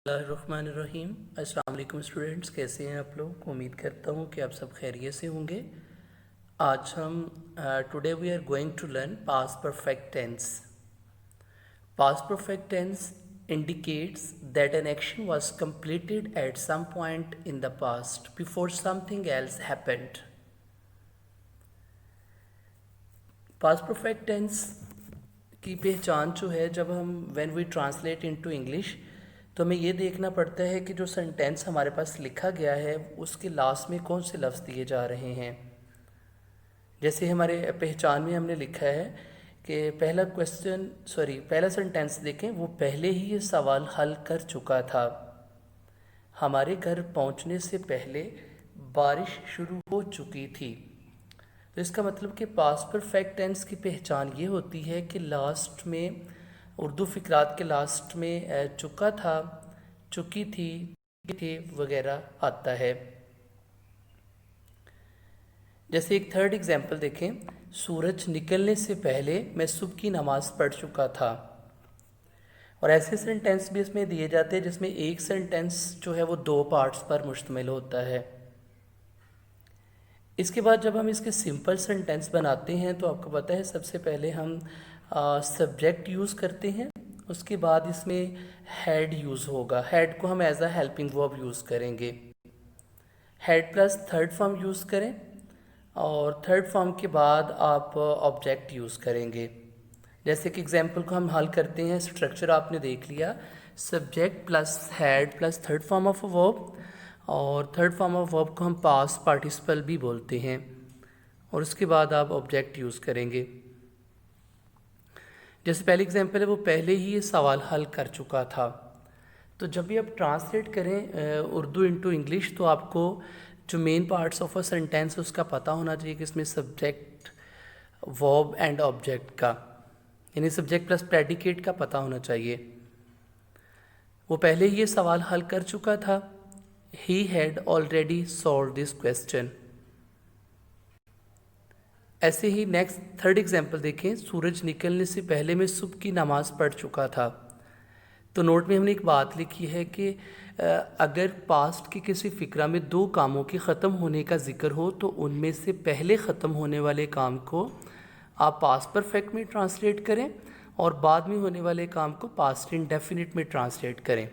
बिस्मिल्लाहिर्रहमानिर्रहीम। अस्सलाम वालेकुम स्टूडेंट्स, कैसे हैं आप लोग? उम्मीद करता हूँ कि आप सब खैरियत से होंगे। आज हम today we are going to learn past perfect tense. Past perfect tense indicates that an action was completed at some point in the past before something else happened. Past perfect tense की पहचान जो है, जब हम when we translate into English, तो हमें ये देखना पड़ता है कि जो सेंटेंस हमारे पास लिखा गया है उसके लास्ट में कौन से लफ्ज़ दिए जा रहे हैं। जैसे हमारे पहचान में हमने लिखा है कि पहला सेंटेंस देखें, वो पहले ही ये सवाल हल कर चुका था। हमारे घर पहुंचने से पहले बारिश शुरू हो चुकी थी। तो इसका मतलब कि पास्ट परफेक्ट टेंस की पहचान ये होती है कि लास्ट में, उर्दू फ़िक्रात के लास्ट में चुका था, चुकी थी वगैरह आता है। जैसे एक थर्ड एग्जांपल देखें, सूरज निकलने से पहले मैं सुबह की नमाज़ पढ़ चुका था। और ऐसे सेंटेंस भी इसमें दिए जाते हैं जिसमें एक सेंटेंस जो है वो दो पार्ट्स पर मुश्तमिल होता है। इसके बाद जब हम इसके सिंपल सेंटेंस बनाते हैं तो आपको पता है सबसे पहले हम सब्जेक्ट यूज़ करते हैं, उसके बाद इसमें हैड यूज़ होगा। हैड को हम as a helping verb use करेंगे। Had plus third form use करें और थर्ड फॉर्म के बाद आप ऑब्जेक्ट यूज़ करेंगे। जैसे कि एग्जाम्पल को हम हल करते हैं, स्ट्रक्चर आपने देख लिया, subject plus had plus third form of a verb, और थर्ड फॉर्म ऑफ वर्ब को हम पास्ट पार्टिसिपल भी बोलते हैं, और उसके बाद आप ऑब्जेक्ट यूज़ करेंगे। जैसे पहली एग्जांपल है, वो पहले ही ये सवाल हल कर चुका था। तो जब भी आप ट्रांसलेट करें उर्दू इनटू इंग्लिश, तो आपको जो main parts of a sentence उसका पता होना चाहिए कि इसमें सब्जेक्ट, वर्ब एंड ऑब्जेक्ट का, यानी सब्जेक्ट प्लस प्रेडिकेट का पता होना चाहिए। वो पहले ही ये सवाल हल कर चुका था। He had already solved this question. ऐसे ही नेक्स्ट थर्ड एग्जाम्पल देखें, सूरज निकलने से पहले मैं सुबह की नमाज़ पढ़ चुका था। तो नोट में हमने एक बात लिखी है कि अगर पास्ट के किसी फ़िक्रा में दो कामों के ख़त्म होने का जिक्र हो तो उनमें से पहले ख़त्म होने वाले काम को आप पास्ट परफेक्ट में ट्रांसलेट करें और बाद में होने वाले काम को पास्ट इंडेफिनिट में ट्रांसलेट करें।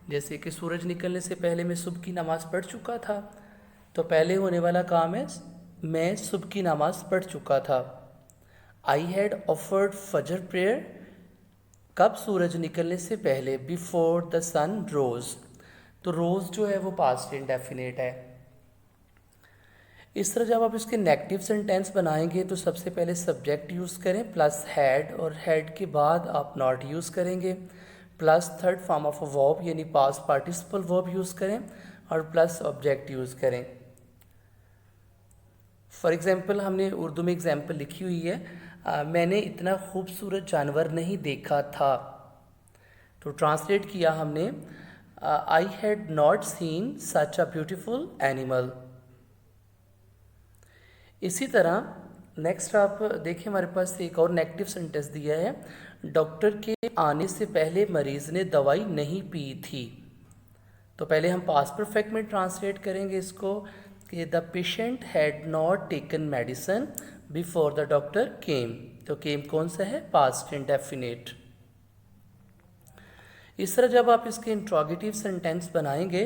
जैसे कि सूरज निकलने से पहले मैं सुबह की नमाज़ पढ़ चुका था, तो पहले होने वाला काम है मैं सुबह की नमाज़ पढ़ चुका था। आई हैड ऑफर्ड फजर प्रेयर, कब? सूरज निकलने से पहले, बिफोर द सन रोज़। तो रोज़ जो है वो पास्ट इंडेफिनिट है। इस तरह जब आप इसके नेगेटिव सेंटेंस बनाएंगे तो सबसे पहले सब्जेक्ट यूज़ करें प्लस हैड, और हैड के बाद आप नॉट यूज़ करेंगे, plus third form of a verb यानी पास्ट पार्टिसिपल वर्ब यूज़ करें, और प्लस ऑब्जेक्ट यूज़ करें। फॉर एग्जांपल हमने उर्दू में एग्जांपल लिखी हुई है, मैंने इतना खूबसूरत जानवर नहीं देखा था। तो ट्रांसलेट किया हमने, I had not seen such a beautiful animal. इसी तरह नेक्स्ट आप देखिए, हमारे पास एक और नेगेटिव सेंटेंस दिया है, डॉक्टर के आने से पहले मरीज़ ने दवाई नहीं पी थी। तो पहले हम पास्ट परफेक्ट में ट्रांसलेट करेंगे इसको कि the patient had not taken medicine before the doctor केम। तो केम कौन सा है? Past indefinite. इस तरह जब आप इसके इंट्रोगेटिव सेंटेंस बनाएंगे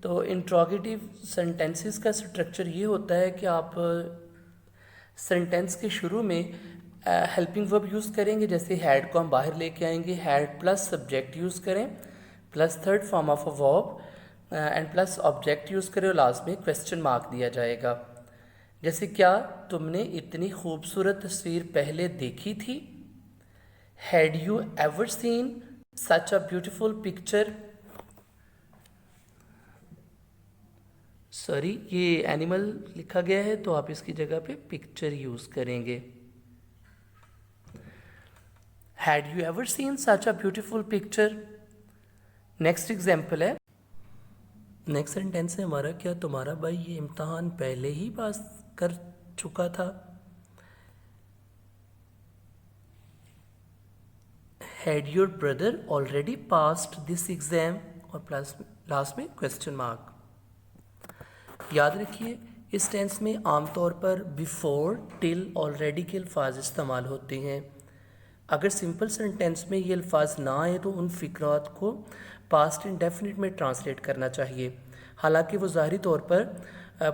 तो इंट्रोगेटिव सेंटेंसेस का स्ट्रक्चर ये होता है कि आप सेंटेंस के शुरू में हेल्पिंग वर्ब यूज़ करेंगे। जैसे हैड को हम बाहर लेके आएंगे, हैड प्लस सब्जेक्ट यूज़ करें, plus third form of a verb and plus object use करें, और लास्ट में क्वेश्चन मार्क दिया जाएगा। जैसे क्या तुमने इतनी खूबसूरत तस्वीर पहले देखी थी? Had you ever seen such a beautiful picture? Sorry, ये एनिमल लिखा गया है तो आप इसकी जगह पे पिक्चर यूज़ करेंगे। Had you ever seen such a beautiful picture? Next example है, नेक्स्ट सेंटेंस है हमारा, क्या तुम्हारा भाई ये इम्तहान पहले ही पास कर चुका था? Had your brother already passed this exam? और प्लस लास्ट में क्वेश्चन मार्क। याद रखिए इस टेंस में आमतौर पर बिफोर, टिल, ऑलरेडी के अल्फाज इस्तेमाल होते हैं। अगर सिंपल सेंटेंस में ये अल्फाज ना आए तो उन फ़िक्रात को पास्ट इंडेफिनिट में ट्रांसलेट करना चाहिए, हालांकि वो ज़ाहिरी तौर पर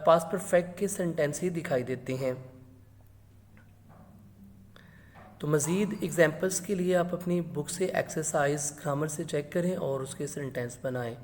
पास्ट परफेक्ट के सेंटेंस ही दिखाई देते हैं। तो मज़ीद एग्जांपल्स के लिए आप अपनी बुक से एक्सरसाइज ग्रामर से चेक करें और उसके सेंटेंस बनाएं।